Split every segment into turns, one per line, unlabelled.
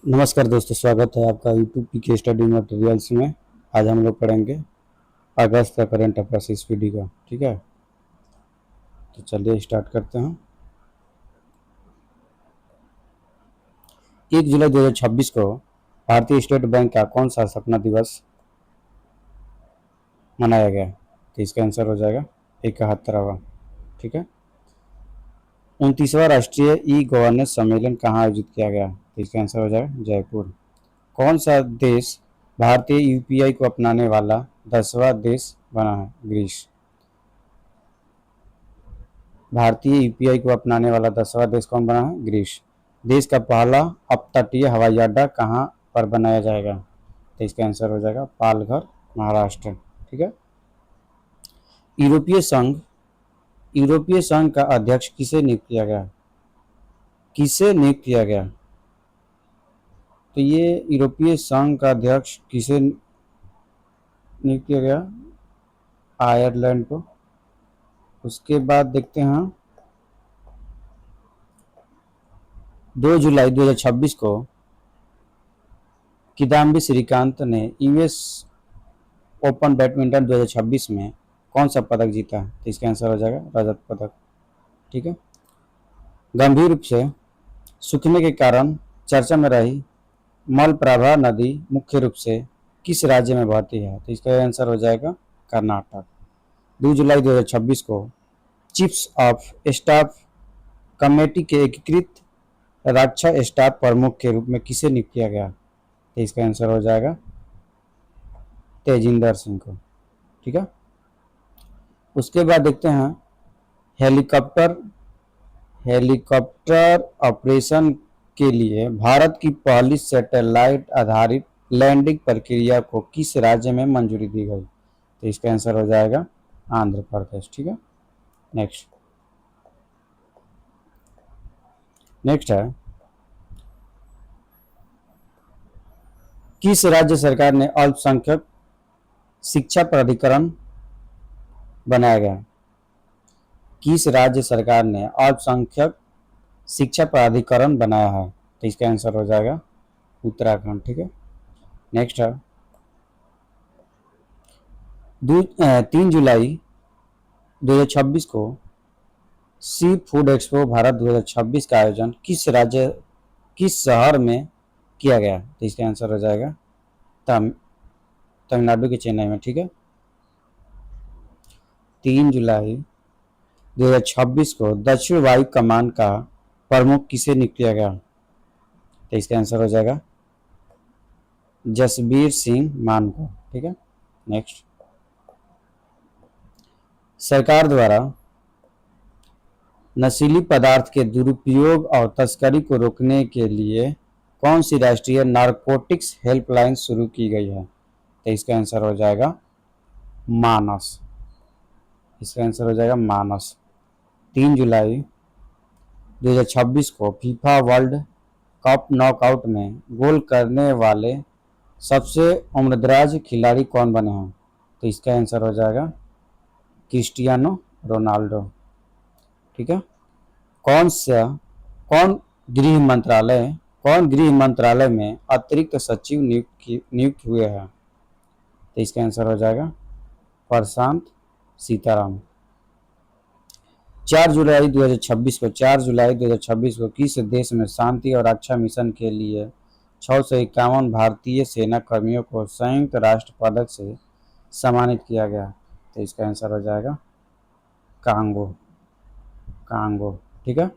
नमस्कार दोस्तों, स्वागत है आपका यूट्यूब पीके स्टडी मटेरियल्स में। आज हम लोग पढ़ेंगे अगस्त का करंट अफेयर्स इस पीडी का। ठीक है, तो चलिए स्टार्ट करते हैं। 1 जुलाई 2026 को भारतीय स्टेट बैंक का कौन सा स्थापना दिवस मनाया गया? तो इसका आंसर हो जाएगा 71वां। ठीक है। 29वां राष्ट्रीय ई गवर्नेंस सम्मेलन कहाँ आयोजित किया गया? तो इसका आंसर हो जाएगा जयपुर। कौन सा देश भारतीय यूपीआई को अपनाने वाला 10वां देश बना है? ग्रीस। भारतीय यूपीआई को अपनाने वाला 10वां देश कौन बना है? ग्रीस। देश का पहला अपतटीय हवाई अड्डा कहाँ पर बनाया जाएगा? तो इसका आंसर हो जाएगा पालघर, महाराष्ट्र। ठीक है। यूरोपीय संघ यूरोपीय संघ का अध्यक्ष किसे नियुक्त किया गया? किसे नियुक्त किया गया? तो ये यूरोपीय संघ का अध्यक्ष किसे नियुक्त किया गया? आयरलैंड को। उसके बाद देखते हैं 2 जुलाई 2026 को किदाम्बी श्रीकांत ने यूएस ओपन बैडमिंटन 2026 में कौन सा पदक जीता? तो इसका आंसर हो जाएगा रजत पदक। ठीक है। गंभीर रूप से सूखने के कारण चर्चा में रही मलप्रभा नदी मुख्य रूप से किस राज्य में बहती है? तो इसका आंसर हो जाएगा कर्नाटक। 2 जुलाई 2026 को चीफ्स ऑफ स्टाफ कमेटी के एकीकृत रक्षा स्टाफ प्रमुख के रूप में किसे नियुक्त किया गया? तो इसका आंसर हो जाएगा तेजिंदर सिंह को। ठीक है। उसके बाद देखते हैं हेलीकॉप्टर हेलीकॉप्टर ऑपरेशन के लिए भारत की पहली सैटेलाइट आधारित लैंडिंग प्रक्रिया को किस राज्य में मंजूरी दी गई? तो इसका आंसर हो जाएगा आंध्र प्रदेश। ठीक है। नेक्स्ट नेक्स्ट है किस राज्य सरकार ने अल्पसंख्यक शिक्षा प्राधिकरण बनाया गया? किस राज्य सरकार ने अल्पसंख्यक शिक्षा प्राधिकरण बनाया है? तो इसका आंसर हो जाएगा उत्तराखंड। ठीक है। नेक्स्ट है 3 जुलाई 2026 को सी फूड एक्सपो भारत 2026 का आयोजन किस शहर में किया गया? तो इसका आंसर हो जाएगा तमिलनाडु के चेन्नई में। ठीक है। 3 जुलाई 2026 को दक्षिण वायु कमान का प्रमुख किसे नियुक्त किया गया? तो इसका आंसर हो जाएगा जसबीर सिंह मान को। ठीक है। नेक्स्ट सरकार द्वारा नशीली पदार्थ के दुरुपयोग और तस्करी को रोकने के लिए कौन सी राष्ट्रीय नारकोटिक्स हेल्पलाइन शुरू की गई है? तो इसका आंसर हो जाएगा मानस। इसका आंसर हो जाएगा मानस। 3 जुलाई 2026 को फीफा वर्ल्ड कप नॉकआउट में गोल करने वाले सबसे उम्रदराज खिलाड़ी कौन बने हैं? तो इसका आंसर हो जाएगा क्रिस्टियानो रोनाल्डो। ठीक है। कौन सा कौन गृह मंत्रालय कौन गृह मंत्रालय में अतिरिक्त सचिव नियुक्त हुए हैं? तो इसका आंसर हो जाएगा प्रशांत सीताराम। 4 जुलाई 2026 को किस देश में शांति और रक्षा मिशन के लिए 651 भारतीय सेना कर्मियों को संयुक्त राष्ट्र पदक से सम्मानित किया गया? तो इसका आंसर हो जाएगा कांगो कांगो। ठीक है।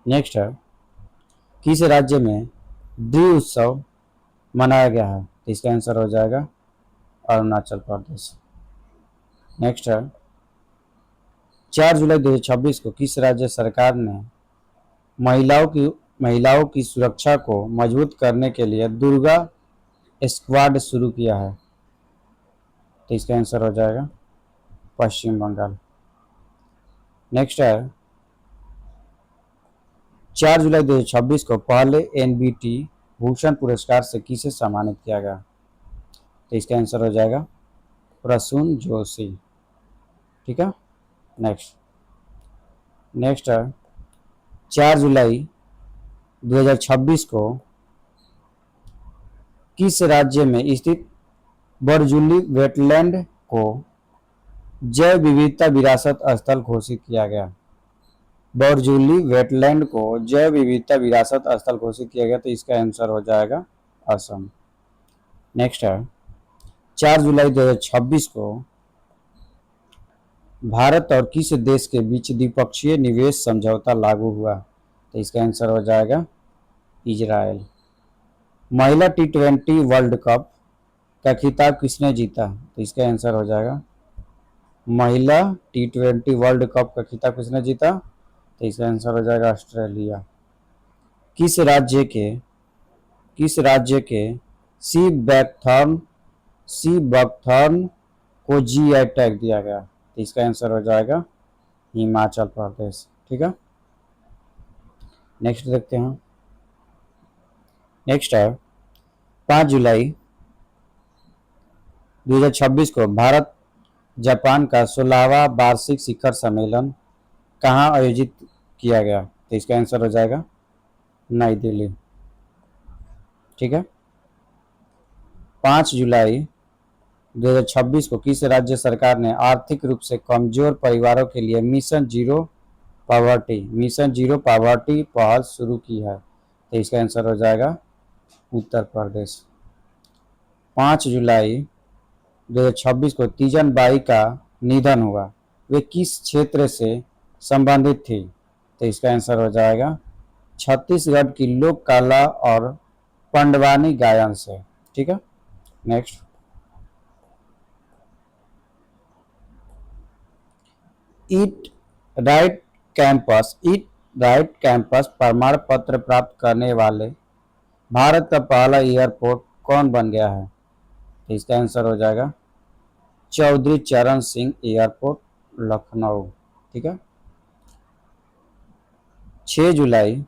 नेक्स्ट है किस राज्य में द्वी उत्सव मनाया गया है? तो इसका आंसर हो जाएगा अरुणाचल प्रदेश। नेक्स्ट है 4 जुलाई 2026 को किस राज्य सरकार ने महिलाओं की सुरक्षा को मजबूत करने के लिए दुर्गा स्क्वाड शुरू किया है? तो इसका आंसर हो जाएगा पश्चिम बंगाल। नेक्स्ट है 4 जुलाई 2026 को पहले एनबीटी भूषण पुरस्कार से किसे सम्मानित किया गया? तो इसका आंसर हो जाएगा प्रसून जोशी। ठीक है। नेक्स्ट है 4 जुलाई 2026 को किस राज्य में स्थित बरजुली वेटलैंड को जैव विविधता विरासत स्थल घोषित किया गया? बरजुली वेटलैंड को जैव विविधता विरासत स्थल घोषित किया गया, तो इसका आंसर हो जाएगा असम। नेक्स्ट है 4 जुलाई 2026 को भारत और किस देश के बीच द्विपक्षीय निवेश समझौता लागू हुआ? तो इसका आंसर हो जाएगा इजराइल। महिला T20 वर्ल्ड कप का खिताब किसने जीता? तो इसका आंसर हो जाएगा महिला T20 वर्ल्ड कप का खिताब किसने जीता? तो इसका आंसर हो जाएगा ऑस्ट्रेलिया। किस राज्य के सी बकथॉर्न को GI टैग दिया गया? तो इसका आंसर हो जाएगा हिमाचल प्रदेश। ठीक है, नेक्स्ट देखते हैं। नेक्स्ट है 5 जुलाई 2026 को भारत जापान का 16वां वार्षिक शिखर सम्मेलन कहाँ आयोजित किया गया? तो इसका आंसर हो जाएगा नई दिल्ली। ठीक है, 5 जुलाई 2026 को किस राज्य सरकार ने आर्थिक रूप से कमजोर परिवारों के लिए मिशन जीरो पावर्टी पहल शुरू की है? तो इसका आंसर हो जाएगा उत्तर प्रदेश। 5 जुलाई 2026 को तीजन बाई का निधन हुआ, वे किस क्षेत्र से संबंधित थी? तो इसका आंसर हो जाएगा छत्तीसगढ़ की लोक कला और पंडवानी गायन से। ठीक है, नेक्स्ट ईट राइट कैंपस प्रमाण पत्र प्राप्त करने वाले भारत का पहला एयरपोर्ट कौन बन गया है? तो इसका आंसर हो जाएगा चौधरी चरण सिंह एयरपोर्ट, लखनऊ। ठीक है, 6 जुलाई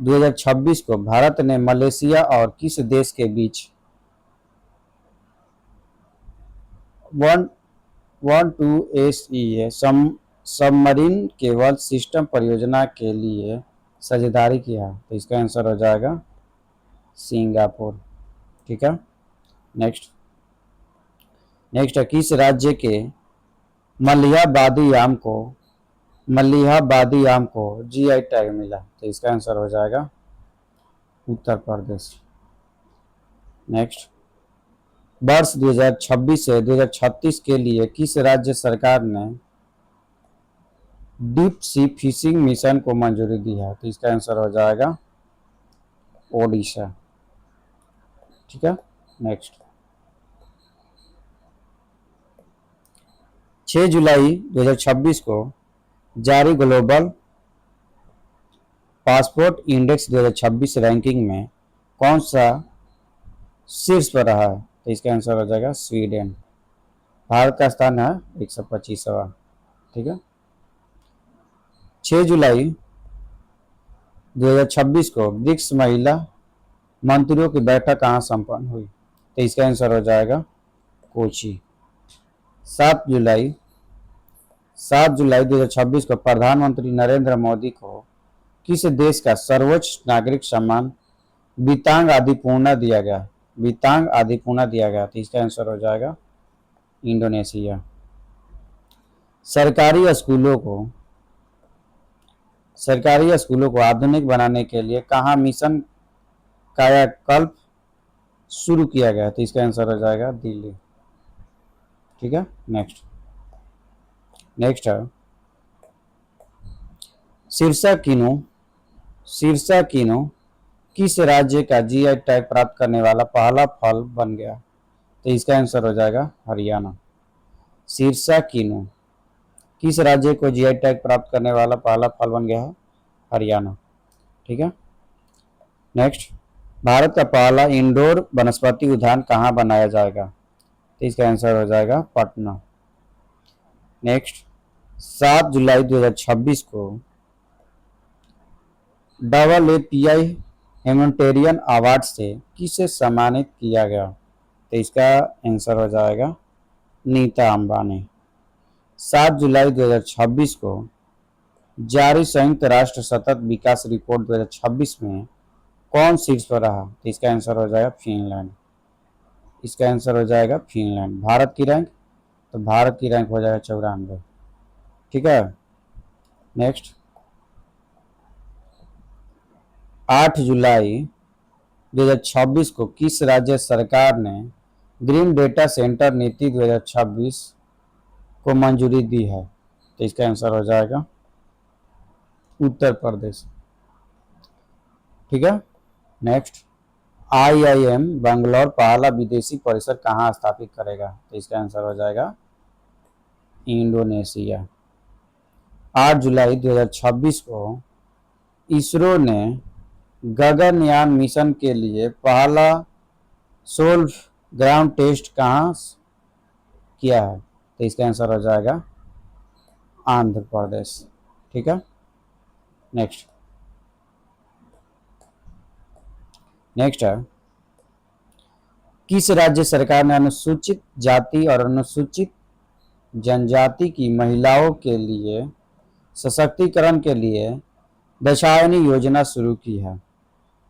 2026 को भारत ने मलेशिया और किस देश के बीच 12SEA सबमरीन केबल सिस्टम परियोजना के लिए साझेदारी किया? तो इसका आंसर हो जाएगा सिंगापुर। ठीक है, नेक्स्ट है किस राज्य के मलिहाबादी आम को GI टैग मिला? तो इसका आंसर हो जाएगा उत्तर प्रदेश। नेक्स्ट, वर्ष 2026 से 2036 के लिए किस राज्य सरकार ने डीप सी फिशिंग मिशन को मंजूरी दी है? तो इसका आंसर हो जाएगा ओडिशा। ठीक है, नेक्स्ट 6 जुलाई 2026 को जारी ग्लोबल पासपोर्ट इंडेक्स 2026 रैंकिंग में कौन सा शीर्ष पर रहा है? तो इसका आंसर हो जाएगा स्वीडन। भारत का स्थान है 125वां। ठीक है, 6 जुलाई 2026 को ब्रिक्स महिला मंत्रियों की बैठक कहाँ संपन्न हुई? तो इसका आंसर हो जाएगा कोची। 7 जुलाई 2026 को प्रधानमंत्री नरेंद्र मोदी को किस देश का सर्वोच्च नागरिक सम्मान बीतांग आदि पूर्णा दिया गया? तो इसका आंसर हो जाएगा इंडोनेशिया। सरकारी स्कूलों को आधुनिक बनाने के लिए कहाँ मिशन कायाकल्प शुरू किया गया? तो इसका आंसर हो जाएगा दिल्ली। ठीक है, नेक्स्ट है सिरसा किनो किस राज्य का GI टैग प्राप्त करने वाला पहला फल बन गया? तो इसका आंसर हो जाएगा हरियाणा। सिरसा किनो किस राज्य को GI टैग प्राप्त करने वाला पहला फल बन गया है? हरियाणा। ठीक है, नेक्स्ट, भारत का पहला इंडोर वनस्पति उद्यान कहाँ बनाया जाएगा? तो इसका आंसर हो जाएगा पटना। नेक्स्ट, 7 जुलाई 2026 को AAPI ह्यूमैनिटेरियन अवार्ड से किसे सम्मानित किया गया? तो इसका आंसर हो जाएगा नीता अंबानी। 7 जुलाई 2026 को जारी संयुक्त राष्ट्र सतत विकास रिपोर्ट 2026 में कौन शीर्ष पर रहा? तो इसका आंसर हो जाएगा फिनलैंड। इसका आंसर हो जाएगा फिनलैंड। भारत की रैंक, तो भारत की रैंक हो जाएगा 94। ठीक है, नेक्स्ट। 8 जुलाई 2026 को किस राज्य सरकार ने ग्रीन डेटा सेंटर नीति 2026 को मंजूरी दी है? तो इसका आंसर हो जाएगा उत्तर प्रदेश। ठीक है, नेक्स्ट। आईआईएम बैंगलोर पहला विदेशी परिसर कहाँ स्थापित करेगा? तो इसका आंसर हो जाएगा इंडोनेशिया। 8 जुलाई 2026 को इसरो ने गगनयान मिशन के लिए पहला सोल्व ग्राउंड टेस्ट कहाँ किया है? तो इसका आंसर हो जाएगा आंध्र प्रदेश। ठीक है, नेक्स्ट। नेक्स्ट है, किस राज्य सरकार ने अनुसूचित जाति और अनुसूचित जनजाति की महिलाओं के लिए सशक्तिकरण के लिए दाक्षायणी योजना शुरू की है?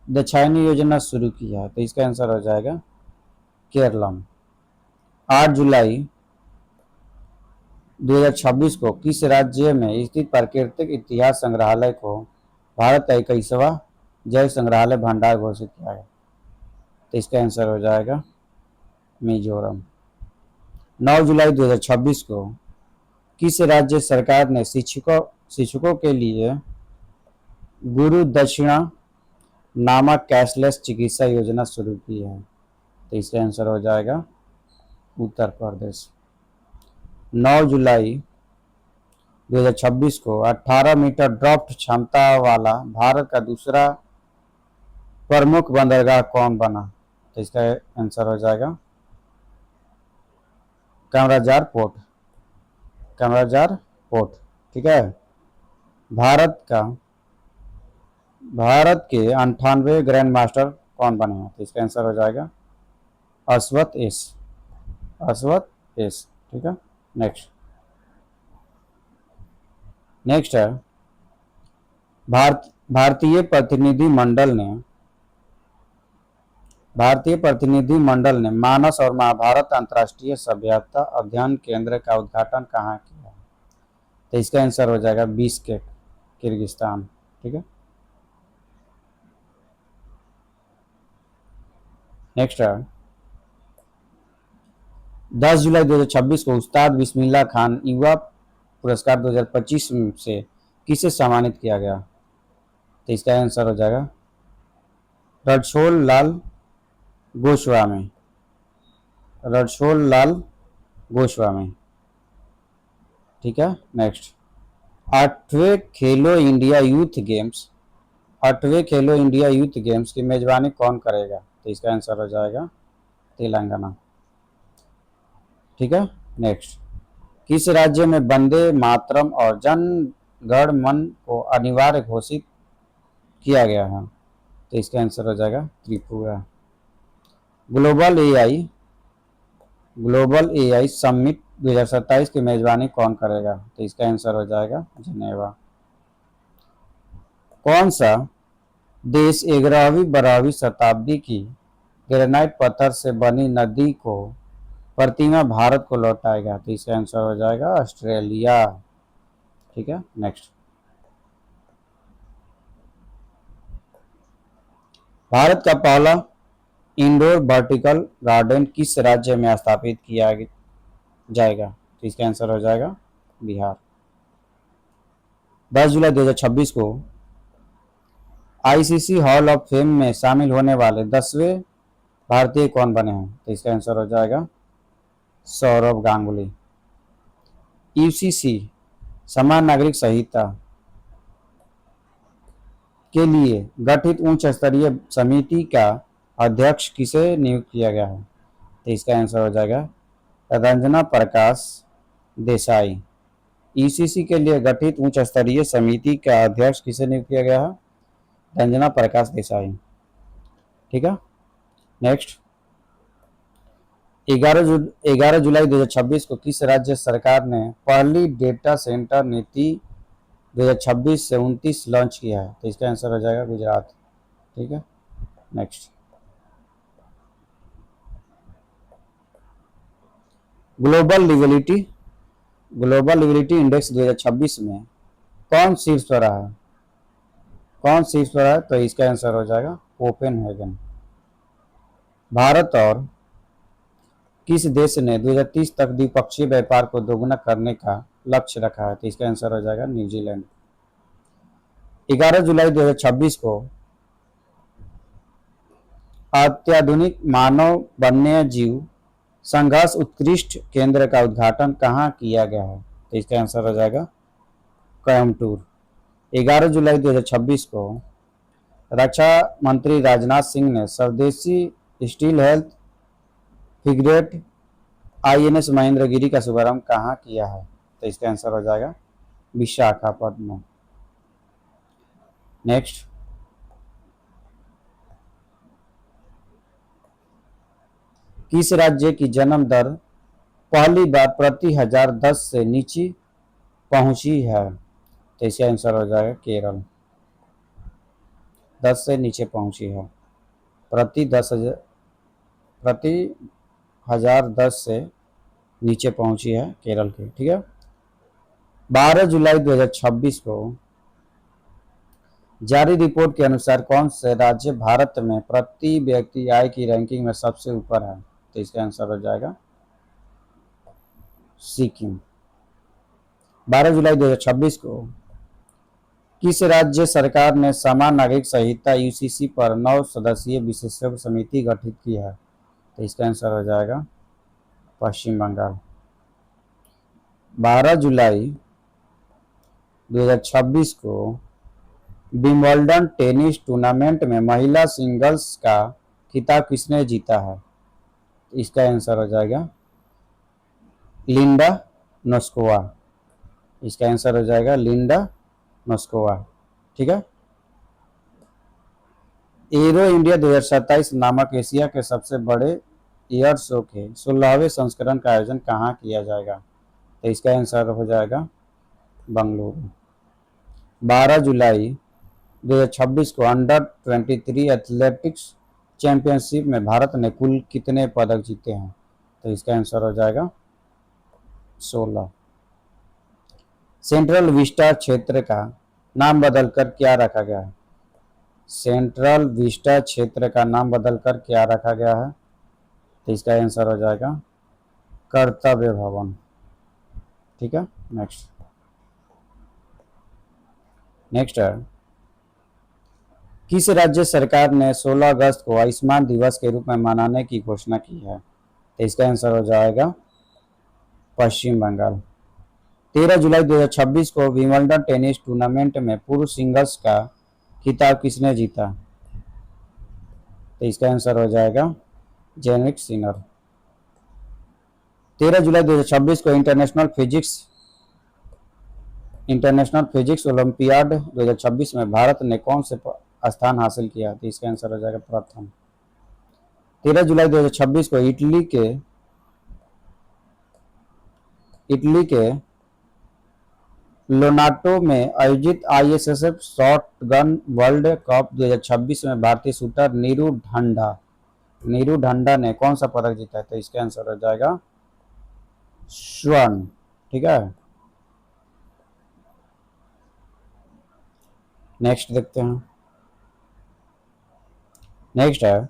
दाक्षायणी योजना शुरू की है, तो इसका आंसर हो जाएगा केरलम। 8 जुलाई 2026 को किस राज्य में स्थित प्राकृतिक इतिहास संग्रहालय को भारत का 21वां जैव संग्रहालय भंडार घोषित किया है? तो इसका आंसर हो जाएगा मिजोरम। 9 जुलाई 2026 को किस राज्य सरकार ने शिक्षकों के लिए गुरु दक्षिणा नामक कैशलेस चिकित्सा योजना शुरू की है? तो इसका आंसर हो जाएगा उत्तर प्रदेश। 9 जुलाई 2026 को 18 मीटर ड्राफ्ट क्षमता वाला भारत का दूसरा प्रमुख बंदरगाह कौन बना? तो इसका आंसर हो जाएगा कामराजार पोर्ट। कामराजार पोर्ट। ठीक है, भारत के 98 ग्रैंड मास्टर कौन बने हैं? तो इसका आंसर हो जाएगा अश्वत एस। अश्वत एस। ठीक है, नेक्स्ट। नेक्स्ट है, भारतीय प्रतिनिधि मंडल ने मानस और महाभारत अंतर्राष्ट्रीय सभ्यता अध्ययन केंद्र का उद्घाटन कहाँ किया? तो इसका आंसर हो जाएगा बिश्केक, किर्गिस्तान। ठीक है, नेक्स्ट है, 10 जुलाई 2026 को उस्ताद बिस्मिल्लाह खान युवा पुरस्कार 2025 से किसे सम्मानित किया गया? तो इसका आंसर हो जाएगा रणछोड़ लाल गोस्वामी। रणछोड़ लाल गोस्वामी। ठीक है, नेक्स्ट। 8वें खेलो इंडिया यूथ गेम्स की मेजबानी कौन करेगा? तो इसका आंसर हो जाएगा तेलंगाना। ठीक है, नेक्स्ट। किस राज्य में वंदे मातरम और जन गण मन को अनिवार्य घोषित किया गया है? तो इसका आंसर हो जाएगा त्रिपुरा। ग्लोबल एआई समिट 2027 की मेजबानी कौन करेगा? तो इसका आंसर हो जाएगा जिनेवा। कौन सा देश 11वीं-12वीं शताब्दी की ग्रेनाइट पत्थर से बनी नदी को प्रतिमा भारत को लौटाएगा? तो इसका आंसर हो जाएगा ऑस्ट्रेलिया। ठीक है, नेक्स्ट। भारत का पहला इंडोर वर्टिकल गार्डन किस राज्य में स्थापित किया जाएगा? तो इसका आंसर हो जाएगा बिहार। 10 जुलाई 2026 को आईसीसी हॉल ऑफ फेम में शामिल होने वाले 10वें भारतीय कौन बने हैं? तो इसका आंसर हो जाएगा सौरव गांगुली। यूसीसी समान नागरिक संहिता के लिए गठित उच्च स्तरीय समिति का अध्यक्ष किसे नियुक्त किया गया है? तो इसका आंसर हो जाएगा रंजना प्रकाश देसाई। यूसीसी के लिए गठित उच्च स्तरीय समिति का अध्यक्ष किसे नियुक्त किया गया है? रंजना प्रकाश देसाई। ठीक है, नेक्स्ट। 11 जुलाई 2026 को किस राज्य सरकार ने पहली डेटा सेंटर नीति 2026 से 29 लॉन्च किया है, तो इसका आंसर हो जाएगा गुजरात। ठीक है, नेक्स्ट। ग्लोबल लिविलिटी ग्लोबल लिविलिटी इंडेक्स 2026 में कौन शीर्ष पर रहा है? कौन शीर्ष पर है? तो इसका आंसर हो जाएगा कोपेनहेगन। भारत और किस देश ने 2030 तक द्विपक्षीय व्यापार को दोगुना करने का लक्ष्य रखा है? तो इसका आंसर हो जाएगा न्यूजीलैंड। 11 जुलाई 2026 को अत्याधुनिक मानव वन्य जीव संघर्ष उत्कृष्ट केंद्र का उद्घाटन कहाँ किया गया है? तो इसका आंसर हो जाएगा कोयम्बटूर। 11 जुलाई 2026 को रक्षा मंत्री राजनाथ सिंह ने स्वदेशी steel health frigate INS Mahendragiri का शुभारंभ कहाँ किया है? तो इसका आंसर हो जाएगा विशाखापट्टनम। नेक्स्ट। किस राज्य की जन्म दर पहली बार प्रति हजार 10 से नीचे पहुंची है? तो इसका आंसर हो जाएगा केरल। 10 से नीचे पहुंची है, प्रति हजार 10 से नीचे पहुंची है केरल की। ठीक है। 12 जुलाई 2026 को जारी रिपोर्ट के अनुसार कौन से राज्य भारत में प्रति व्यक्ति आय की रैंकिंग में सबसे ऊपर है? तो इसका आंसर हो जाएगा सिक्किम। 12 जुलाई 2026 को किस राज्य सरकार ने समान नागरिक संहिता UCC पर 9 सदस्यीय विशेषज्ञ समिति गठित की है? तो इसका आंसर हो जाएगा पश्चिम बंगाल। 12 जुलाई 2026 को विंबलडन टेनिस टूर्नामेंट में महिला सिंगल्स का खिताब किसने जीता है? इसका आंसर हो जाएगा लिंडा नोस्कोवा। इसका आंसर हो जाएगा लिंडा नोस्कोवा। ठीक है। एरो इंडिया 2027 नामक एशिया के सबसे बड़े एयर शो के 16वें संस्करण का आयोजन कहाँ किया जाएगा? तो इसका आंसर हो जाएगा बंगलुरु। 12 जुलाई 2026 को अंडर-23 एथलेटिक्स चैंपियनशिप में भारत ने कुल कितने पदक जीते हैं? तो इसका आंसर हो जाएगा 16। सेंट्रल विस्टा क्षेत्र का नाम बदलकर क्या रखा गया है? सेंट्रल विस्टा क्षेत्र का नाम बदलकर क्या रखा गया है? तो इसका आंसर हो जाएगा कर्तव्य भवन। ठीक है। नेक्स्ट है, किस राज्य सरकार ने 16 अगस्त को आयुष्मान दिवस के रूप में मनाने की घोषणा की है? तो इसका आंसर हो जाएगा पश्चिम बंगाल। 13 जुलाई 2026 को विंबलडन टेनिस टूर्नामेंट में पुरुष सिंगल्स का खिताब किसने जीता? तो इसका आंसर हो जाएगा जेनिक सिनर। 13 जुलाई 2026 को इंटरनेशनल फिजिक्स ओलंपियाड 2026 में भारत ने कौन से स्थान हासिल किया? तो इसका आंसर हो जाएगा प्रथम। 13 जुलाई 2026 को इटली के लोनाटो में आयोजित ISSF शॉटगन वर्ल्ड कप 2026 में भारतीय शूटर नीरू ढंडा ने कौन सा पदक जीता है? तो इसका आंसर हो जाएगा स्वर्ण। ठीक है। नेक्स्ट देखते हैं। नेक्स्ट है,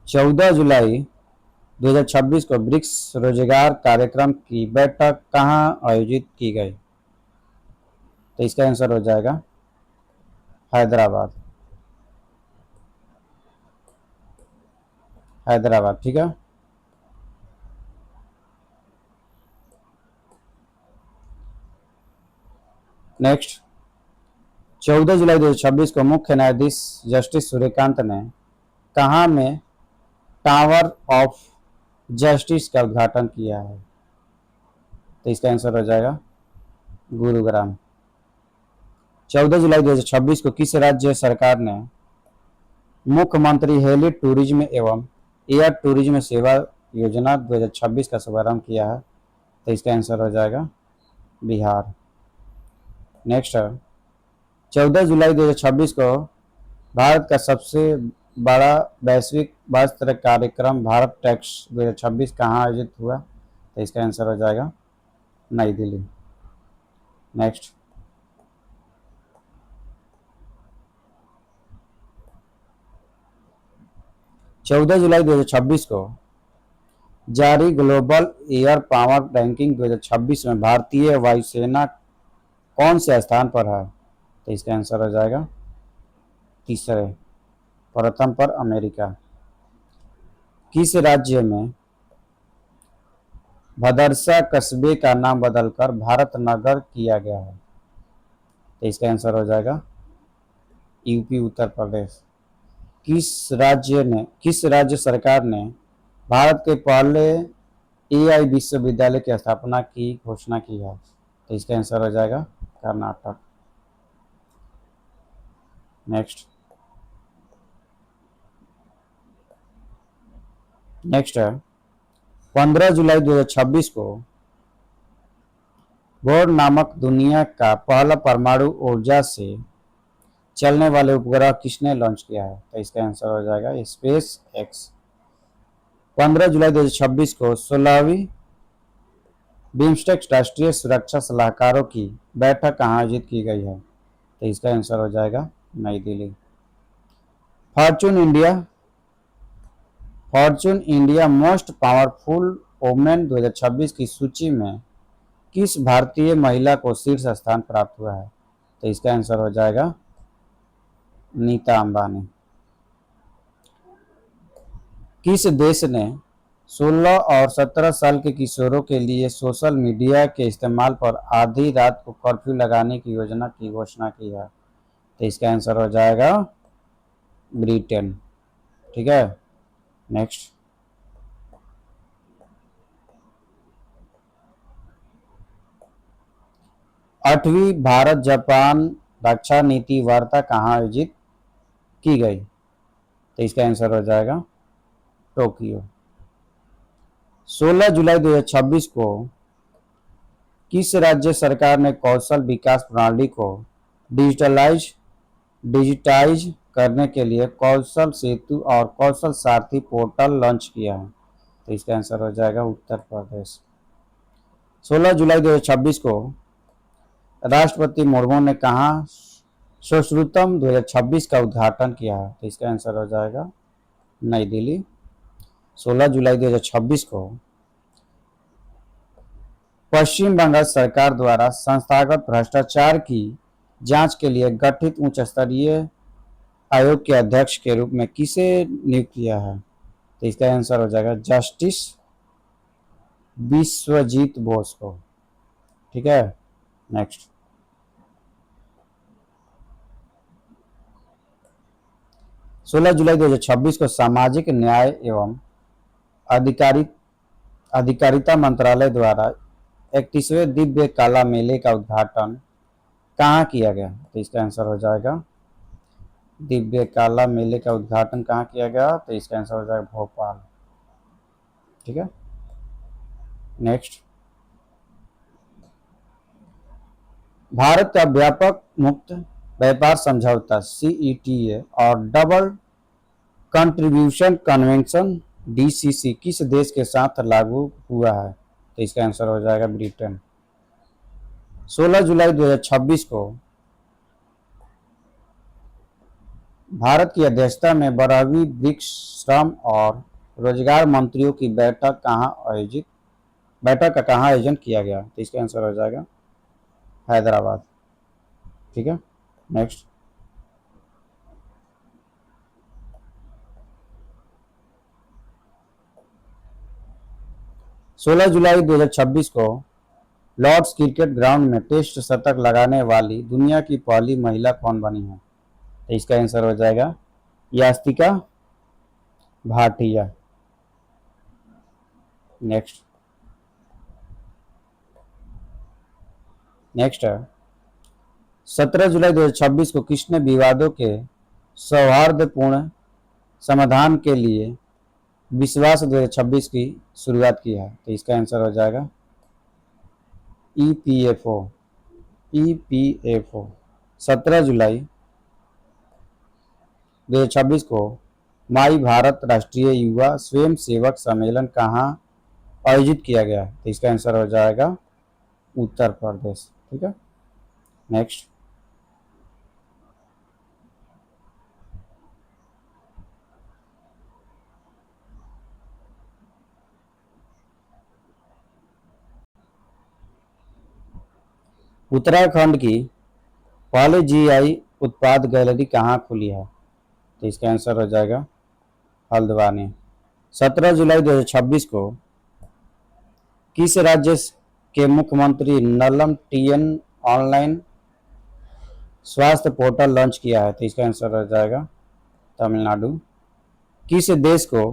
14 जुलाई 2026 को ब्रिक्स रोजगार कार्यक्रम की बैठक कहाँ आयोजित की गई? तो इसका आंसर हो जाएगा हैदराबाद। ठीक है। नेक्स्ट, 14 जुलाई 2026 को मुख्य न्यायाधीश जस्टिस सूर्यकांत ने कहाँ में टावर ऑफ जस्टिस का उद्घाटन किया है? तो इसका आंसर हो जाएगा गुरुग्राम। 14 जुलाई 2026 को किस राज्य सरकार ने मुख्यमंत्री हेली टूरिज्म एवं एयर टूरिज्म सेवा योजना 2026 का शुभारंभ किया है? तो इसका आंसर हो जाएगा बिहार। नेक्स्ट है 14 जुलाई 2026 को भारत का सबसे बड़ा वैश्विक वस्त्र कार्यक्रम भारत टेक्स 2026 कहाँ आयोजित हुआ? तो इसका आंसर हो जाएगा नई दिल्ली। नेक्स्ट 14 जुलाई 2026 को जारी ग्लोबल एयर पावर रैंकिंग 2026 में भारतीय वायुसेना कौन से स्थान पर है? तो इसका आंसर हो जाएगा तीसरे, प्रथम पर अमेरिका। किस राज्य में भदरसा कस्बे का नाम बदलकर भारत नगर किया गया है? तो इसका आंसर हो जाएगा यूपी, उत्तर प्रदेश। किस राज्य सरकार ने भारत के पहले एआई विश्वविद्यालय की स्थापना की घोषणा की है? तो इसका आंसर हो जाएगा कर्नाटक। नेक्स्ट है 15 जुलाई 2026 को बोर्ड नामक दुनिया का पहला परमाणु ऊर्जा से चलने वाले उपग्रह किसने लॉन्च किया है? तो इसका आंसर हो जाएगा स्पेस एक्स। 15 जुलाई 2026 को 16वीं बिम्स्टेक राष्ट्रीय सुरक्षा सलाहकारों की बैठक कहाँ आयोजित की गई है? तो इसका आंसर हो जाएगा New Delhi. Fortune India most powerful women 2026 की सूची में किस भारतीय महिला को शीर्ष स्थान प्राप्त हुआ है? तो इसका आंसर हो जाएगा नीता अंबानी। किस देश ने 16 और 17 साल के किशोरों के लिए सोशल मीडिया के इस्तेमाल पर आधी रात को कर्फ्यू लगाने की योजना की घोषणा की है? तो इसका आंसर हो जाएगा ब्रिटेन। ठीक है। नेक्स्ट 8वीं भारत जापान रक्षा नीति वार्ता कहाँ आयोजित की गई? तो इसका आंसर हो जाएगा टोक्यो। 16 जुलाई 2026 को किस राज्य सरकार ने कौशल विकास प्रणाली को डिजिटाइज करने के लिए कौशल सेतु और कौशल सारथी पोर्टल लॉन्च किया है? तो इसका आंसर हो जाएगा उत्तर प्रदेश। 16 जुलाई 2026 को राष्ट्रपति मुर्मू ने कहा सुश्रुतम 2026 का उद्घाटन किया है? तो इसका आंसर हो जाएगा नई दिल्ली। 16 जुलाई 2026 को पश्चिम बंगाल सरकार द्वारा संस्थागत भ्रष्टाचार की जांच के लिए गठित उच्च स्तरीय आयोग के अध्यक्ष के रूप में किसे नियुक्त किया है? तो इसका आंसर हो जाएगा जस्टिस विश्वजीत बोस को। ठीक है। नेक्स्ट 16 जुलाई 2026 को सामाजिक न्याय एवं अधिकारिता मंत्रालय द्वारा 31वें दिव्य कला मेले का उद्घाटन कहाँ किया गया? तो इसका आंसर हो जाएगा दिव्य कला मेले का उद्घाटन कहाँ किया गया? तो इसका आंसर हो जाएगा भोपाल। ठीक है। नेक्स्ट भारत का व्यापक मुक्त व्यापार समझौता CETA और डबल कंट्रीब्यूशन कन्वेंशन DCC किस देश के साथ लागू हुआ है? तो इसका आंसर हो जाएगा ब्रिटेन। 16 जुलाई 2026 को भारत की अध्यक्षता में 12वीं ब्रिक्स श्रम और रोजगार मंत्रियों की बैठक का कहाँ आयोजन किया गया? तो इसका आंसर हो जाएगा हैदराबाद। ठीक है। नेक्स्ट 16 जुलाई 2026 को लॉर्ड्स क्रिकेट ग्राउंड में टेस्ट शतक लगाने वाली दुनिया की पहली महिला कौन बनी है? तो इसका आंसर हो जाएगा यास्तिका भाटिया। नेक्स्ट है 17 जुलाई 2026 को किसने विवादों के सौहार्दपूर्ण समाधान के लिए विश्वास 2026 की शुरुआत की है? तो इसका आंसर हो जाएगा EPFO। EPFO। 17 जुलाई 2026 को माई भारत राष्ट्रीय युवा स्वयं सेवक सम्मेलन कहाँ आयोजित किया गया है? तो इसका आंसर हो जाएगा उत्तर प्रदेश। ठीक है, नेक्स्ट। उत्तराखंड की पहले GI उत्पाद गैलरी कहाँ खुली है? तो इसका आंसर हो जाएगा हल्द्वानी। 17 जुलाई 2026 को किस राज्य के मुख्यमंत्री नलम TN ऑनलाइन स्वास्थ्य पोर्टल लॉन्च किया है? तो इसका आंसर हो जाएगा तमिलनाडु। किस देश को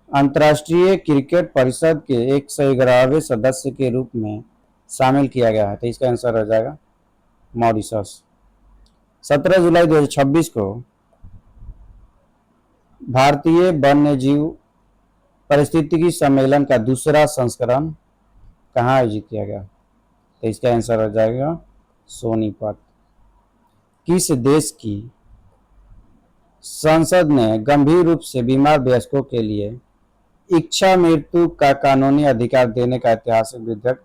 अंतर्राष्ट्रीय क्रिकेट परिषद के 111वें सदस्य के रूप में शामिल किया गया है? तो इसका आंसर हो जाएगा मॉरिशस। 17 जुलाई 2026 को भारतीय वन्यजीव पारिस्थितिकी सम्मेलन का दूसरा संस्करण कहाँ आयोजित किया गया? तो इसका आंसर हो जाएगा सोनीपत। किस देश की संसद ने गंभीर रूप से बीमार वयस्कों के लिए इच्छा मृत्यु का कानूनी अधिकार देने का ऐतिहासिक विधेयक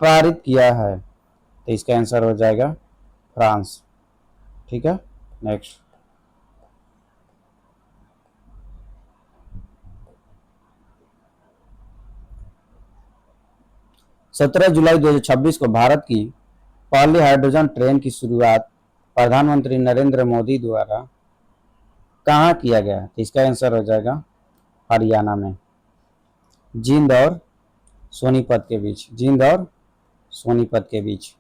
पारित किया है? तो इसका आंसर हो जाएगा फ्रांस। ठीक है, नेक्स्ट। 17 जुलाई 2026 को भारत की पहली हाइड्रोजन ट्रेन की शुरुआत प्रधानमंत्री नरेंद्र मोदी द्वारा कहाँ किया गया? तो इसका आंसर हो जाएगा हरियाणा में, जींद और सोनीपत के बीच। जींद और सोनीपत के बीच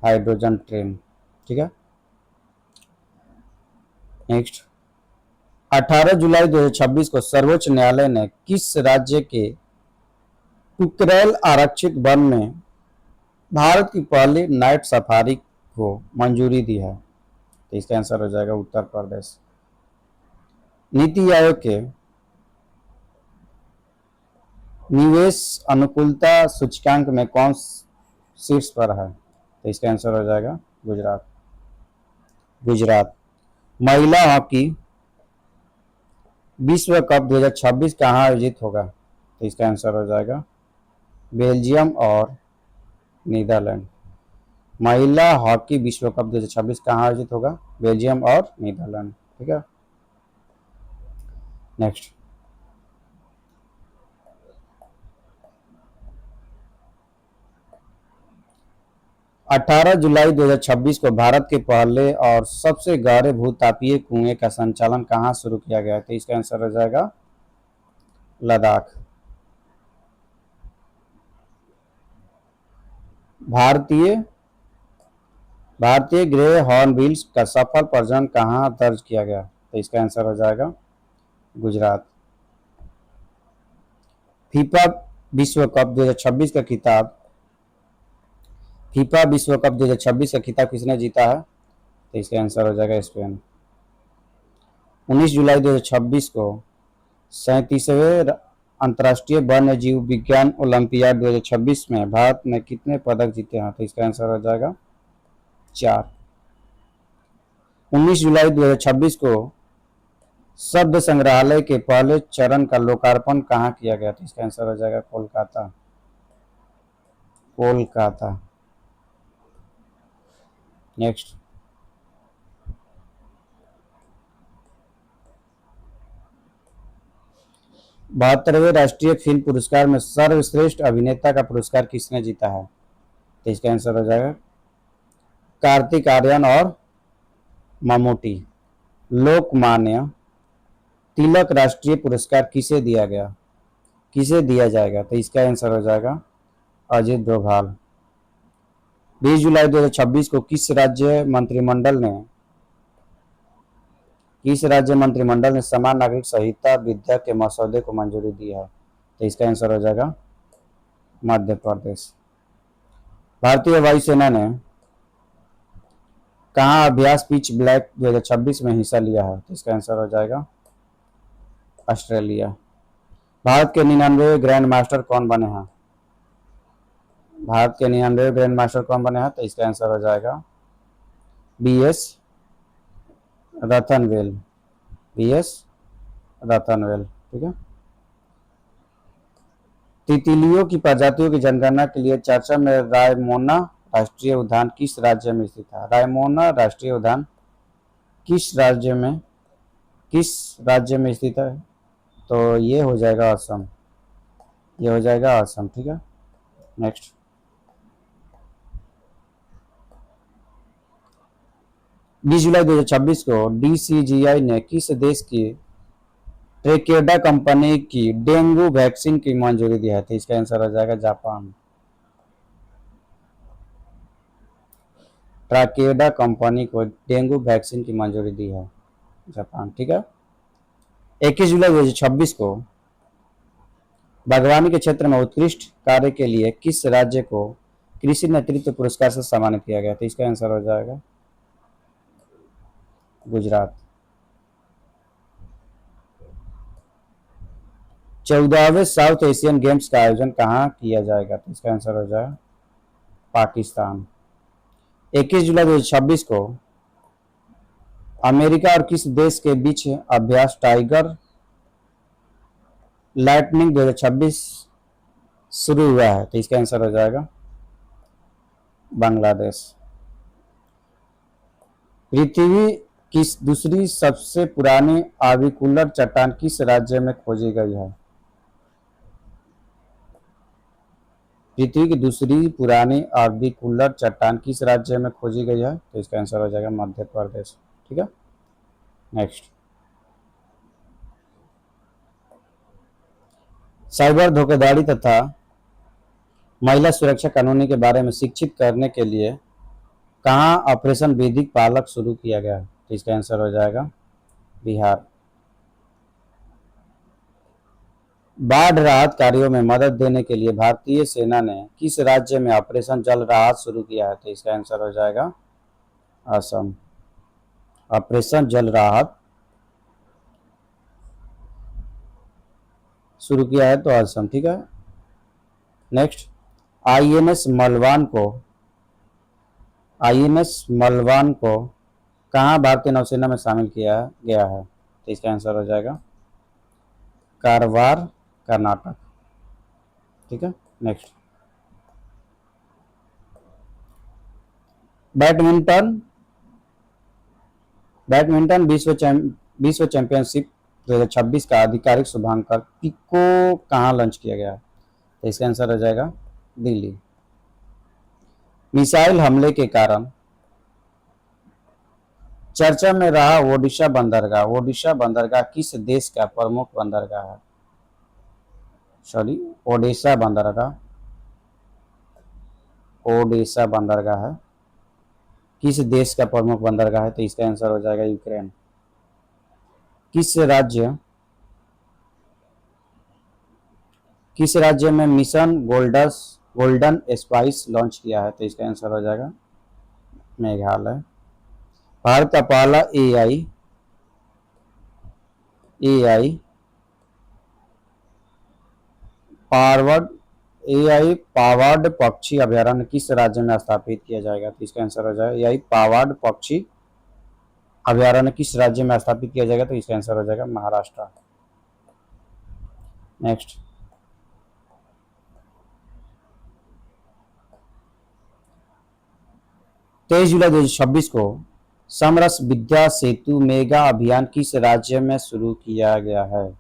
हाइड्रोजन ट्रेन। ठीक है, नेक्स्ट। 18 जुलाई 2026 को सर्वोच्च न्यायालय ने किस राज्य के कुकरेल आरक्षित वन में भारत की पहली नाइट सफारी को मंजूरी दी है? तो इसका आंसर हो जाएगा उत्तर प्रदेश। नीति आयोग के निवेश अनुकूलता सूचकांक में कौन शीर्ष पर है? तो इसका आंसर हो जाएगा गुजरात। गुजरात। महिला हॉकी विश्व कप 2026 कहाँ आयोजित होगा? तो इसका आंसर हो जाएगा बेल्जियम और नीदरलैंड। महिला हॉकी विश्व कप 2026 कहाँ आयोजित होगा? बेल्जियम और नीदरलैंड। ठीक है, नेक्स्ट। 18 जुलाई 2026 को भारत के पहले और सबसे गहरे भूतापीय कुएं का संचालन कहाँ शुरू किया गया? तो इसका आंसर हो जाएगा लद्दाख। भारतीय भारतीय ग्रे हॉर्नबिल्स का सफल प्रजनन कहाँ दर्ज किया गया? तो इसका आंसर हो जाएगा गुजरात। फीफा विश्व कप 2026 का खिताब फीफा विश्व कप 2026 का खिताब किसने जीता है? तो इसका आंसर हो जाएगा स्पेन। 19 जुलाई 2026 को 37वें अंतर्राष्ट्रीय वन्य जीव विज्ञान ओलंपियाड 2026 में भारत ने कितने पदक जीते हैं? तो इसका आंसर हो जाएगा 4। 19 जुलाई 2026 को शब्द संग्रहालय के पहले चरण का लोकार्पण कहाँ किया गया? तो इसका आंसर हो जाएगा कोलकाता। कोलकाता, नेक्स्ट। 72वें राष्ट्रीय फिल्म पुरस्कार में सर्वश्रेष्ठ अभिनेता का पुरस्कार किसने जीता है? तो इसका आंसर हो जाएगा कार्तिक आर्यन और ममूटी। लोकमान्य तिलक राष्ट्रीय पुरस्कार किसे दिया गया किसे दिया जाएगा? तो इसका आंसर हो जाएगा अजित डोभाल। 20 जुलाई 2026 को किस राज्य मंत्रिमंडल ने समान नागरिक संहिता विधेयक के मसौदे को मंजूरी दी है? तो इसका आंसर हो जाएगा मध्य प्रदेश। भारतीय वायुसेना ने कहाँ अभ्यास पिच ब्लैक 2026 में हिस्सा लिया है? तो इसका आंसर हो जाएगा ऑस्ट्रेलिया। भारत के 99वें ग्रैंड मास्टर कौन बने हैं? भारत के 99 ग्रैंड मास्टर कौन बने हैं? तो इसका आंसर हो जाएगा BS रतनवेल। BS रतनवेल। ठीक है। तितलियों की प्रजातियों की जनगणना के लिए चर्चा में रायमोना राष्ट्रीय उद्यान किस राज्य में स्थित है? रायमोना राष्ट्रीय उद्यान किस राज्य में स्थित है? तो ये हो जाएगा असम। ये हो जाएगा असम। ठीक है। नेक्स्ट, 20 जुलाई 2026 को DCGI ने किस देश की ट्रेकेडा कंपनी की डेंगू वैक्सीन की मंजूरी दी है? तो इसका आंसर हो जाएगा जापान। ट्राकेडा कंपनी को डेंगू वैक्सीन की मंजूरी दी है जापान। ठीक है। 21 जुलाई 2026 को बागवानी के क्षेत्र में उत्कृष्ट कार्य के लिए किस राज्य को कृषि नेतृत्व पुरस्कार से सम्मानित किया गया? तो इसका आंसर हो जाएगा गुजरात। 14वें साउथ एशियन गेम्स का आयोजन कहाँ किया जाएगा? तो इसका आंसर हो जाएगा पाकिस्तान। 21 जुलाई 2026 को अमेरिका और किस देश के बीच अभ्यास टाइगर लाइटनिंग 2026 शुरू हुआ है? तो इसका आंसर हो जाएगा बांग्लादेश। पृथ्वी की दूसरी सबसे पुरानी आविकुलर चट्टान किस राज्य में खोजी गई है? पृथ्वी की दूसरी पुरानी आविकुलर चट्टान किस राज्य में खोजी गई है? तो इसका आंसर हो जाएगा मध्य प्रदेश। ठीक है। नेक्स्ट, साइबर धोखाधड़ी तथा महिला सुरक्षा कानूनी के बारे में शिक्षित करने के लिए कहाँ ऑपरेशन वैदिक पालक शुरू किया गया है? तो इसका आंसर हो जाएगा बिहार। बाढ़ राहत कार्यों में मदद देने के लिए भारतीय सेना ने किस राज्य में ऑपरेशन जल राहत शुरू किया है? तो इसका आंसर हो जाएगा असम। ऑपरेशन जल राहत शुरू किया है तो असम। ठीक है। नेक्स्ट, आईएनएस मलवान को कहाँ भारतीय नौसेना में शामिल किया गया है? तो इसका आंसर हो जाएगा कारवार, कर्नाटक। ठीक है। नेक्स्ट, बैडमिंटन विश्व चैंपियनशिप 2026 का आधिकारिक शुभांकर पिको कहाँ लॉन्च किया गया? तो इसका आंसर हो जाएगा दिल्ली। मिसाइल हमले के कारण चर्चा में रहा ओडिशा बंदरगाह किस देश का प्रमुख बंदरगाह है? ओडिशा बंदरगाह है किस देश का प्रमुख बंदरगाह है? तो इसका आंसर हो जाएगा यूक्रेन। किस राज्य में मिशन गोल्डन स्पाइस लॉन्च किया है? तो इसका आंसर हो जाएगा मेघालय। भारत का पहला एआई पावर्ड पक्षी अभयारण्य किस राज्य में स्थापित किया जाएगा? तो इसका आंसर हो जाएगा एआई पावर्ड पक्षी अभयारण्य किस राज्य में स्थापित किया जाएगा? तो इसका आंसर हो जाएगा महाराष्ट्र। नेक्स्ट, 23 जुलाई 2026 को समरस विद्या सेतु मेगा अभियान किस राज्य में शुरू किया गया है?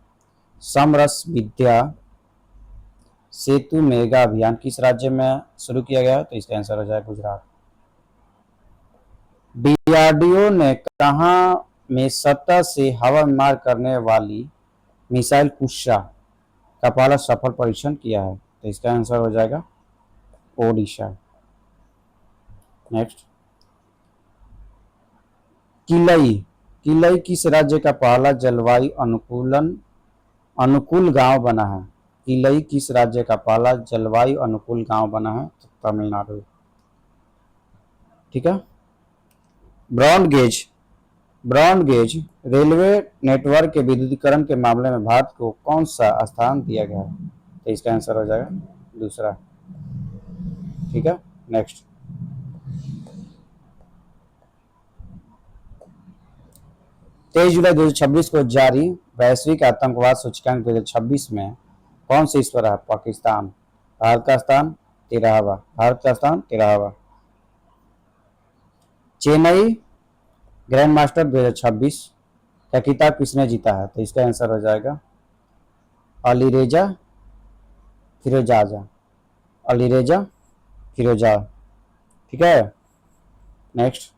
समरस विद्या सेतु मेगा अभियान किस राज्य में शुरू किया गया है? तो इसका आंसर हो जाएगा गुजरात। डीआरडीओ ने कहाँ में सतह से हवा में मार करने वाली मिसाइल कुशा का पहला सफल परीक्षण किया है? तो इसका आंसर हो जाएगा ओडिशा। नेक्स्ट, किलई किस राज्य का पहला जलवायु अनुकूल गांव बना है? किलई किस राज्य का पहला जलवायु अनुकूल गांव बना है? तो तमिलनाडु। ठीक है। ब्रॉड गेज रेलवे नेटवर्क के विद्युतीकरण के मामले में भारत को कौन सा स्थान दिया गया है? तो इसका आंसर हो जाएगा दूसरा। ठीक है। नेक्स्ट, 23 जुलाई 2026 को जारी वैश्विक आतंकवाद सूचकांक 2026 में कौन से ईश्वर है? पाकिस्तान। भारत का स्थान 13वां। भारत का स्थान 13वां। चेन्नई ग्रैंड मास्टर 2026 का खिताब किसने जीता है? तो इसका आंसर हो जाएगा अलीरेजा फिरोजाजा। अलीरेजा फिरोजा, ठीक है। नेक्स्ट,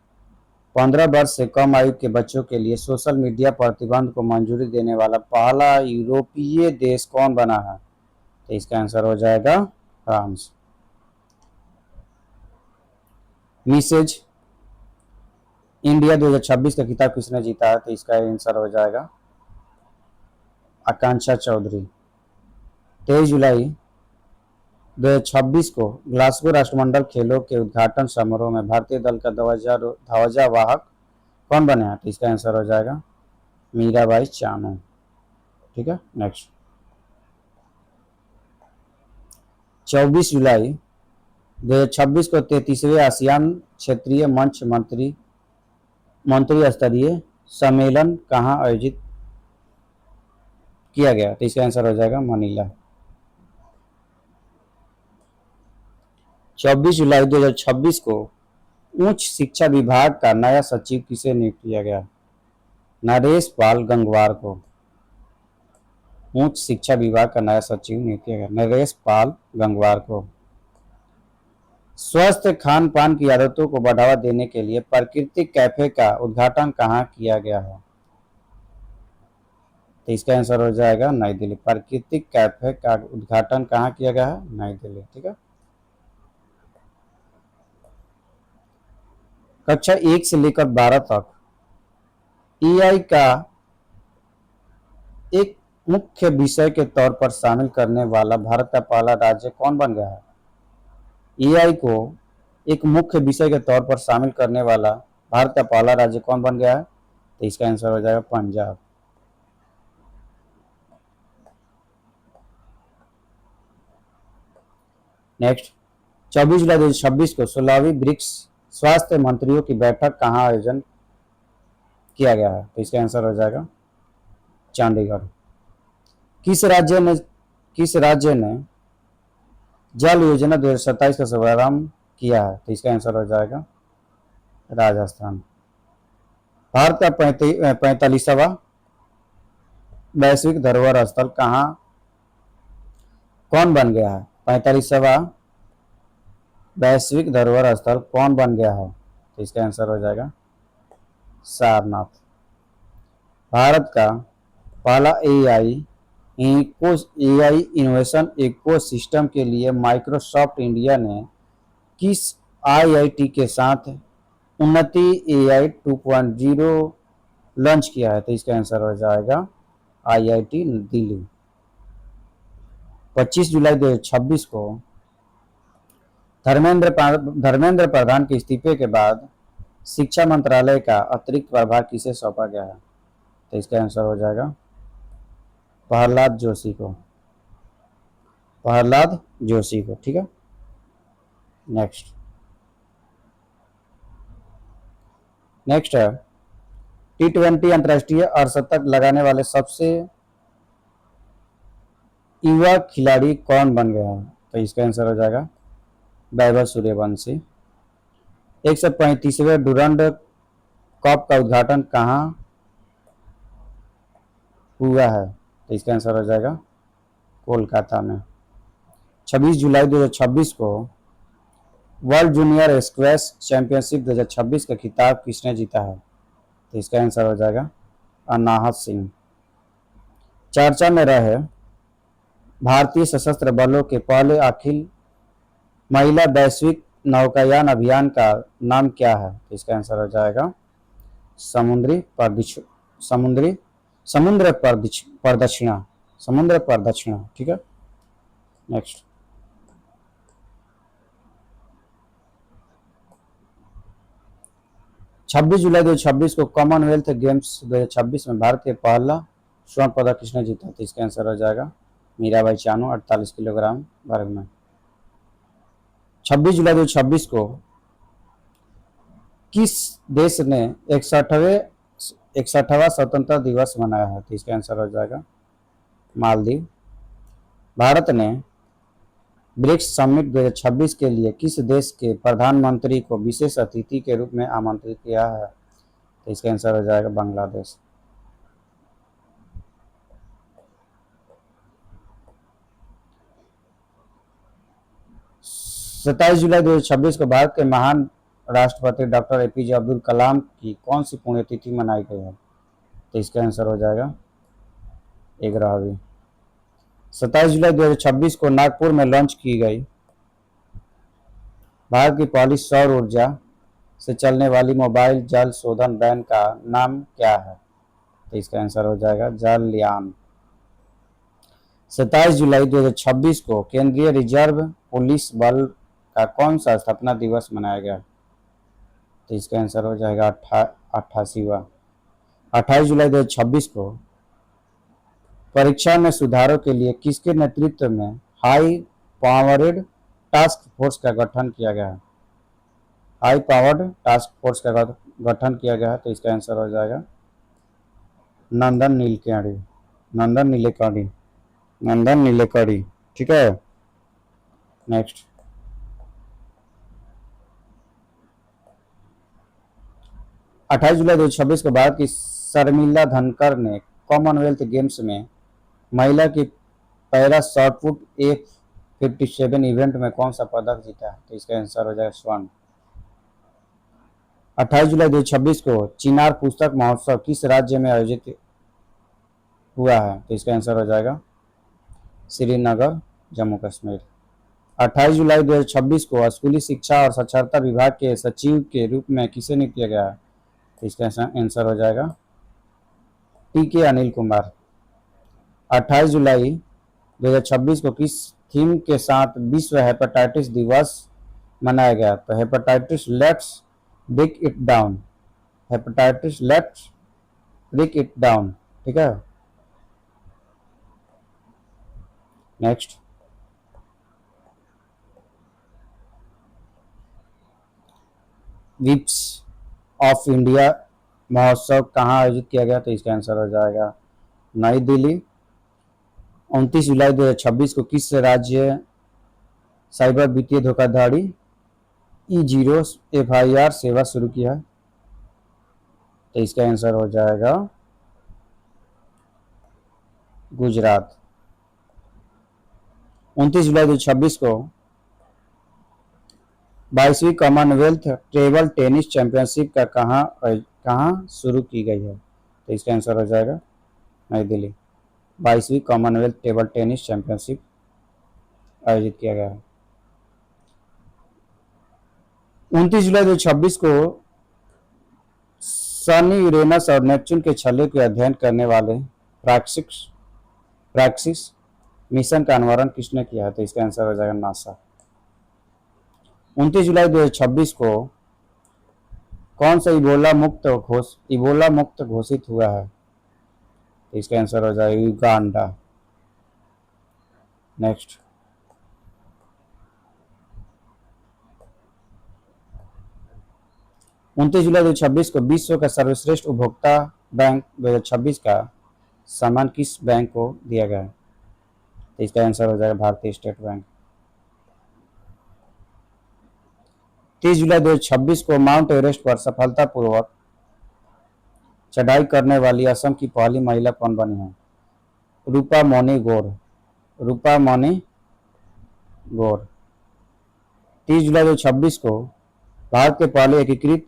15 वर्ष से कम आयु के बच्चों के लिए सोशल मीडिया प्रतिबंध को मंजूरी देने वाला पहला यूरोपीय देश कौन बना है? तो इसका आंसर हो जाएगा फ्रांस। मिसेज इंडिया 2026 का खिताब किसने जीता है? तो इसका आंसर हो जाएगा आकांक्षा चौधरी। 23 जुलाई 2026 को ग्लासगो राष्ट्रमंडल खेलों के उद्घाटन समारोह में भारतीय दल का ध्वजावाहक कौन बने हैं? तो इसका आंसर हो जाएगा मीराबाई चानू, ठीक है। नेक्स्ट, 24 जुलाई 2026 को 33वें आसियान क्षेत्रीय मंच मंत्री स्तरीय सम्मेलन कहाँ आयोजित किया गया? तो इसका आंसर हो जाएगा मनीला। 24 जुलाई 2026 को उच्च शिक्षा विभाग का नया सचिव किसे नियुक्त किया गया? नरेश पाल गंगवार को उच्च शिक्षा विभाग का नया सचिव नियुक्त किया गया, नरेश पाल गंगवार को। स्वस्थ खान पान की आदतों को बढ़ावा देने के लिए प्राकृतिक कैफे का उद्घाटन कहाँ किया गया है? तो इसका आंसर हो जाएगा नई दिल्ली। प्राकृतिक कैफे का उद्घाटन कहाँ किया गया है? नई दिल्ली, ठीक है। कक्षा 1 से लेकर 12 तक एआई का एक मुख्य विषय के तौर पर शामिल करने वाला भारत का पहला राज्य कौन बन गया है? एआई को एक मुख्य विषय के तौर पर शामिल करने वाला भारत का पहला राज्य कौन बन गया है? तो इसका आंसर हो जाएगा पंजाब। नेक्स्ट, 24 जुलाई 2026 को 16वीं ब्रिक्स स्वास्थ्य मंत्रियों की बैठक कहाँ आयोजन किया गया है? तो इसका आंसर हो जाएगा चंडीगढ़। किस राज्य ने जल योजना 2027 का शुभारंभ किया है? तो इसका आंसर हो जाएगा राजस्थान। भारत का 45वां वैश्विक धरोहर स्थल कौन बन गया है? 45वां वैश्विक धरोहर स्थल कौन बन गया है? तो इसका आंसर हो जाएगा सारनाथ। भारत का पहला एआई इनोवेशन इकोसिस्टम के लिए माइक्रोसॉफ्ट इंडिया ने किस आईआईटी के साथ उन्नति एआई 2.0 लॉन्च किया है? तो इसका आंसर हो जाएगा आईआईटी दिल्ली। 25 जुलाई 2026 को धर्मेंद्र प्रधान के इस्तीफे के बाद शिक्षा मंत्रालय का अतिरिक्त प्रभार किसे सौंपा गया है? तो इसका आंसर हो जाएगा प्रहलाद जोशी को। प्रहलाद जोशी को, ठीक है। नेक्स्ट है T20 अंतर्राष्ट्रीय अर्धशतक लगाने वाले सबसे युवा खिलाड़ी कौन बन गया है? तो इसका आंसर हो जाएगा वैभव सूर्यवंशी। 135वें डुरंड कप का उद्घाटन कहाँ हुआ है? तो इसका आंसर हो जाएगा कोलकाता में। 26 जुलाई 2026 को वर्ल्ड जूनियर स्क्वैश चैंपियनशिप 2026 का खिताब किसने जीता है? तो इसका आंसर हो जाएगा अनाहत सिंह। चर्चा में रहे भारतीय सशस्त्र बलों के पहले अखिल महिला वैश्विक नौकायान अभियान का नाम क्या है? तो इसका आंसर हो जाएगा समुद्र प्रदक्षिणा, ठीक है। नेक्स्ट, 26 जुलाई 2026 को कॉमनवेल्थ गेम्स 2026 में भारत के पहला स्वर्ण पदक किसने जीता? तो इसका आंसर हो जाएगा मीराबाई चानू 48 किलोग्राम वर्ग में। 26 जुलाई 2026 को किस देश ने 61वां स्वतंत्रता दिवस मनाया है? तो इसका आंसर हो जाएगा मालदीव। भारत ने ब्रिक्स समिट 2026 के लिए किस देश के प्रधानमंत्री को विशेष अतिथि के रूप में आमंत्रित किया है? तो इसका आंसर हो जाएगा बांग्लादेश। 27 जुलाई 2026 को भारत के महान राष्ट्रपति डॉक्टर APJ अब्दुल कलाम की कौन सी पुण्यतिथि मनाई गई है? तो इसका आंसर हो जाएगा 11वीं। 27 जुलाई 2026 को नागपुर में लॉन्च की गई भारत की पहली सौर ऊर्जा से चलने वाली मोबाइल जल शोधन वैन का नाम क्या है? तो इसका आंसर हो जाएगा जलयान। 27 जुलाई 2026 को केंद्रीय रिजर्व पुलिस बल का कौन सा स्थापना दिवस मनाया गया? तो इसका आंसर हो जाएगा 88वां। 28 जुलाई 2026 को परीक्षा में सुधारों के लिए किसके नेतृत्व में हाई पावर्ड टास्क फोर्स का गठन किया गया है? हाई पावर्ड टास्क फोर्स का गठन किया गया है। तो इसका आंसर हो जाएगा नंदन नीलेकणी। नंदन नीलेकणी। नंदन नीलेकणी। ठीक है, नेक्स्ट। 28 जुलाई 2026 को भारत की शर्मिला धनखड़ ने कॉमनवेल्थ गेम्स में महिला की पैरा शॉटपुट F57 इवेंट में कौन सा पदक जीता है? तो इसका आंसर हो जाएगा स्वर्ण। 28 जुलाई 2026 को चिनार पुस्तक महोत्सव किस राज्य में आयोजित हुआ है? तो इसका आंसर हो जाएगा श्रीनगर, जम्मू कश्मीर। 28 जुलाई 2026 को स्कूली शिक्षा और साक्षरता विभाग के सचिव के रूप में किसे नियुक्त किया गया है? तो इसका आंसर हो जाएगा TK अनिल कुमार। 28 जुलाई 2026 को किस थीम के साथ विश्व हेपेटाइटिस दिवस मनाया गया? तो hepatitis let's break it down. Hepatitis let's break it down. ठीक है, नेक्स्ट। विप्स ऑफ इंडिया महोत्सव कहाँ आयोजित किया गया? तो इसका आंसर हो जाएगा नई दिल्ली। 29 जुलाई 2026 को किस राज्य साइबर वित्तीय धोखाधड़ी E0 FIR सेवा शुरू किया है? तो इसका आंसर हो जाएगा गुजरात। 29 जुलाई 2026 को 22वीं कॉमनवेल्थ टेबल टेनिस चैंपियनशिप का कहाँ शुरू की गई है? तो इसका आंसर हो जाएगा नई दिल्ली। 22वीं कॉमनवेल्थ टेबल टेनिस चैंपियनशिप आयोजित किया गया है। 29 जुलाई 2026 को सनी, यूरेनस और नेपच्यून के छल्ले के अध्ययन करने वाले प्रैक्सिस मिशन का अनावरण किसने किया है? तो इसका आंसर हो जाएगा नासा। 29 जुलाई 2026 को कौन सा इबोला मुक्त घोषित हुआ है? तो इसका आंसर हो जाएगा युगांडा। नेक्स्ट। 29 जुलाई 2026 को विश्व का सर्वश्रेष्ठ उपभोक्ता बैंक 2026 का सम्मान किस बैंक को दिया गया है? तो इसका आंसर हो जाएगा भारतीय स्टेट बैंक। 30 जुलाई 2026 को माउंट एवरेस्ट पर सफलतापूर्वक चढ़ाई करने वाली असम की पहली महिला कौन बनी है? रूपा मोनी गौर। रूपा मोनी गौर। 30 जुलाई 2026 को भारत के पहले एकीकृत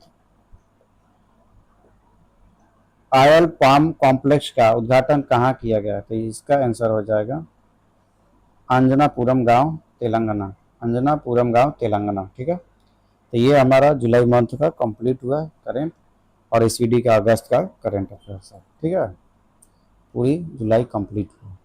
ऑयल पाम कॉम्प्लेक्स का उद्घाटन कहाँ किया गया? तो इसका आंसर हो जाएगा अंजनापुरम गांव, तेलंगाना। अंजनापुरम गांव, तेलंगाना। ठीक है, तो ये हमारा जुलाई मंथ का कंप्लीट हुआ करेंट, और SVD का अगस्त का करेंट अफेयर्स है। ठीक है, पूरी जुलाई कंप्लीट हुआ।